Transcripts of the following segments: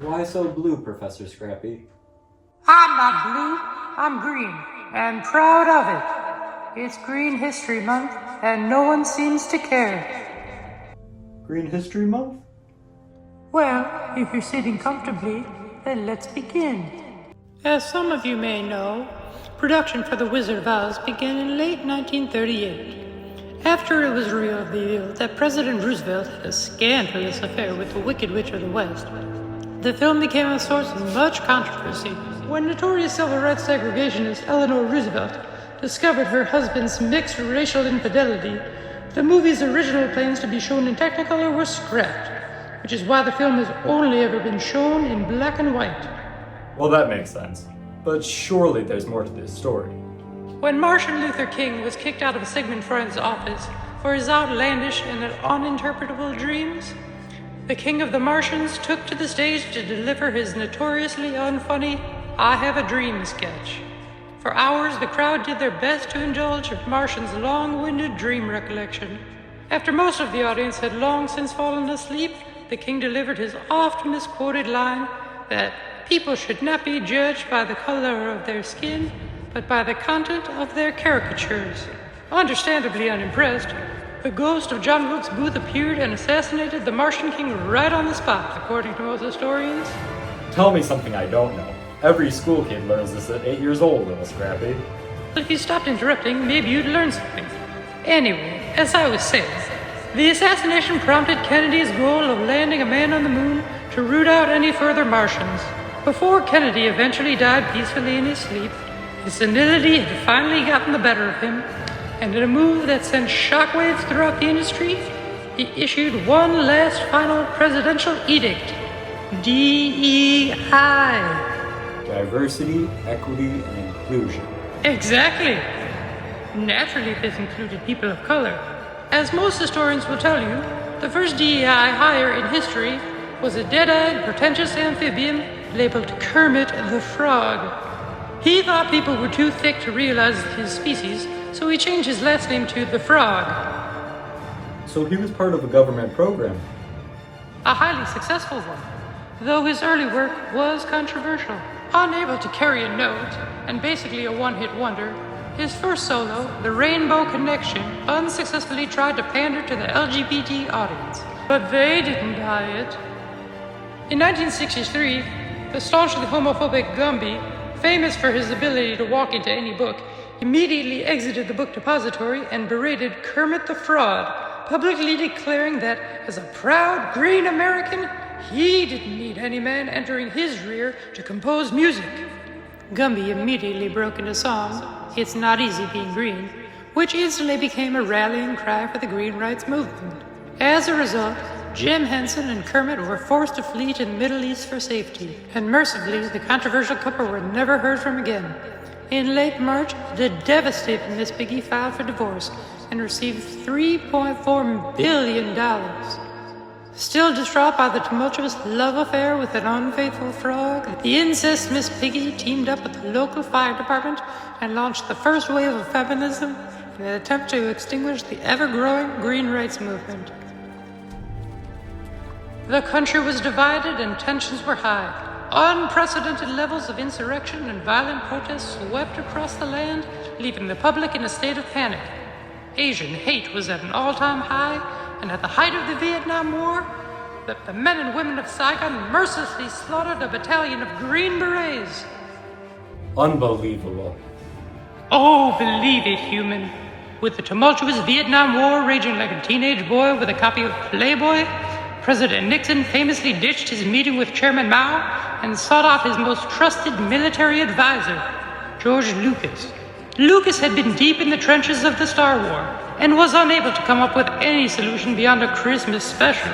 Why so blue, Professor Scrappy? I'm not blue, I'm green, and proud of it. It's Green History Month, and no one seems to care. Green History Month? Well, if you're sitting comfortably, then let's begin. As some of you may know, production for The Wizard of Oz began in late 1938, after it was revealed that President Roosevelt had a scandalous affair with the Wicked Witch of the West. The film became a source of much controversy when notorious civil rights segregationist Eleanor Roosevelt discovered her husband's mixed racial infidelity. The movie's original plans to be shown in Technicolor were scrapped, which is why the film has only ever been shown in black and white. Well, that makes sense. But surely there's more to this story. When Martin Luther King was kicked out of Sigmund Freud's office for his outlandish and uninterpretable dreams, the King of the Martians took to the stage to deliver his notoriously unfunny I Have a Dream sketch. For hours, the crowd did their best to indulge Martian's long-winded dream recollection. After most of the audience had long since fallen asleep, the King delivered his oft-misquoted line that people should not be judged by the color of their skin, but by the content of their caricatures. Understandably unimpressed, the ghost of John Wilkes Booth appeared and assassinated the Martian King right on the spot, according to most historians. Tell me something I don't know. Every school kid learns this at 8 years old, little Scrappy. But if you stopped interrupting, maybe you'd learn something. Anyway, as I was saying, the assassination prompted Kennedy's goal of landing a man on the moon to root out any further Martians. Before Kennedy eventually died peacefully in his sleep, his senility had finally gotten the better of him, and in a move that sent shockwaves throughout the industry, he issued one last final presidential edict. DEI. Diversity, equity, and inclusion. Exactly. Naturally, this included people of color. As most historians will tell you, the first DEI hire in history was a dead-eyed, pretentious amphibian labeled Kermit the Frog. He thought people were too thick to realize his species, so he changed his last name to the Frog. So he was part of a government program. A highly successful one, though his early work was controversial. Unable to carry a note, and basically a one-hit wonder, his first solo, The Rainbow Connection, unsuccessfully tried to pander to the LGBT audience. But they didn't buy it. In 1963, the staunchly homophobic Gumby, famous for his ability to walk into any book, immediately exited the book depository and berated Kermit the Fraud, publicly declaring that, as a proud green American, he didn't need any man entering his rear to compose music. Gumby immediately broke into song, It's Not Easy Being Green, which instantly became a rallying cry for the green rights movement. As a result, Jim Henson and Kermit were forced to flee to the Middle East for safety, and mercifully, the controversial couple were never heard from again. In late March, the devastated Miss Piggy filed for divorce and received $3.4 billion. Still distraught by the tumultuous love affair with an unfaithful frog, the incest Miss Piggy teamed up with the local fire department and launched the first wave of feminism in an attempt to extinguish the ever-growing green rights movement. The country was divided and tensions were high. Unprecedented levels of insurrection and violent protests swept across the land, leaving the public in a state of panic. Asian hate was at an all-time high, and at the height of the Vietnam War, the men and women of Saigon mercilessly slaughtered a battalion of Green Berets. Unbelievable. Oh, believe it, human. With the tumultuous Vietnam War raging like a teenage boy with a copy of Playboy, President Nixon famously ditched his meeting with Chairman Mao and sought out his most trusted military advisor, George Lucas. Lucas had been deep in the trenches of the Star War and was unable to come up with any solution beyond a Christmas special.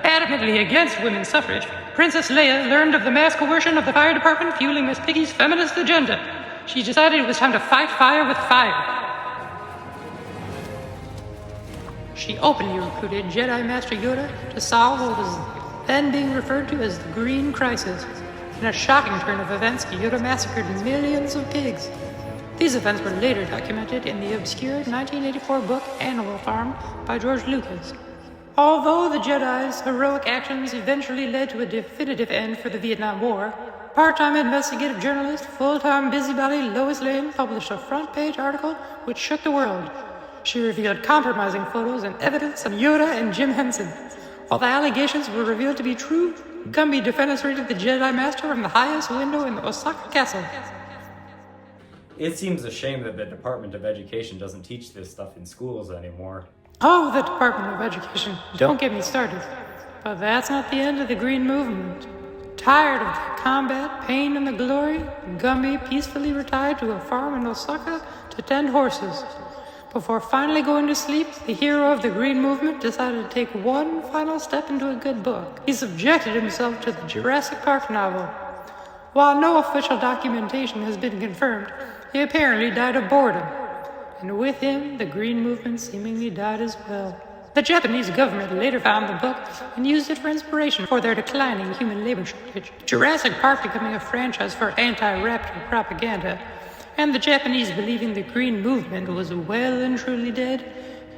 Adamantly against women's suffrage, Princess Leia learned of the mass coercion of the fire department fueling Miss Piggy's feminist agenda. She decided it was time to fight fire with fire. She openly recruited Jedi Master Yoda to solve what was then being referred to as the Green Crisis. In a shocking turn of events, Yoda massacred millions of pigs. These events were later documented in the obscure 1984 book Animal Farm by George Lucas. Although the Jedi's heroic actions eventually led to a definitive end for the Vietnam War, part-time investigative journalist, full-time busybody Lois Lane published a front-page article which shook the world. She revealed compromising photos and evidence of Yoda and Jim Henson. While the allegations were revealed to be true, Gumby defenestrated the Jedi Master from the highest window in the Osaka castle. It seems a shame that the Department of Education doesn't teach this stuff in schools anymore. Oh, the Department of Education. Don't get me started. But that's not the end of the Green Movement. Tired of the combat, pain, and the glory, Gumby peacefully retired to a farm in Osaka to tend horses. Before finally going to sleep, the hero of the Green Movement decided to take one final step into a good book. He subjected himself to the Jurassic Park novel. While no official documentation has been confirmed, he apparently died of boredom. And with him, the Green Movement seemingly died as well. The Japanese government later found the book and used it for inspiration for their declining human labor shortage, Jurassic Park becoming a franchise for anti-Raptor propaganda, and the Japanese believing the Green Movement was well and truly dead.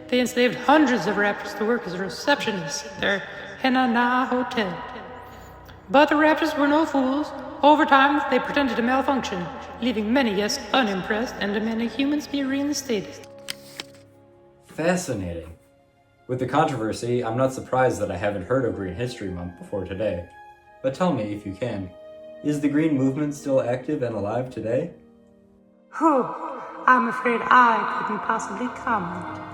They enslaved hundreds of Raptors to work as receptionists at their Henana Hotel. But the Raptors were no fools. Over time, they pretended to malfunction, leaving many guests unimpressed and demanding humans be reinstated. Fascinating. With the controversy, I'm not surprised that I haven't heard of Green History Month before today. But tell me, if you can, is the Green Movement still active and alive today? Oh, I'm afraid I couldn't possibly comment.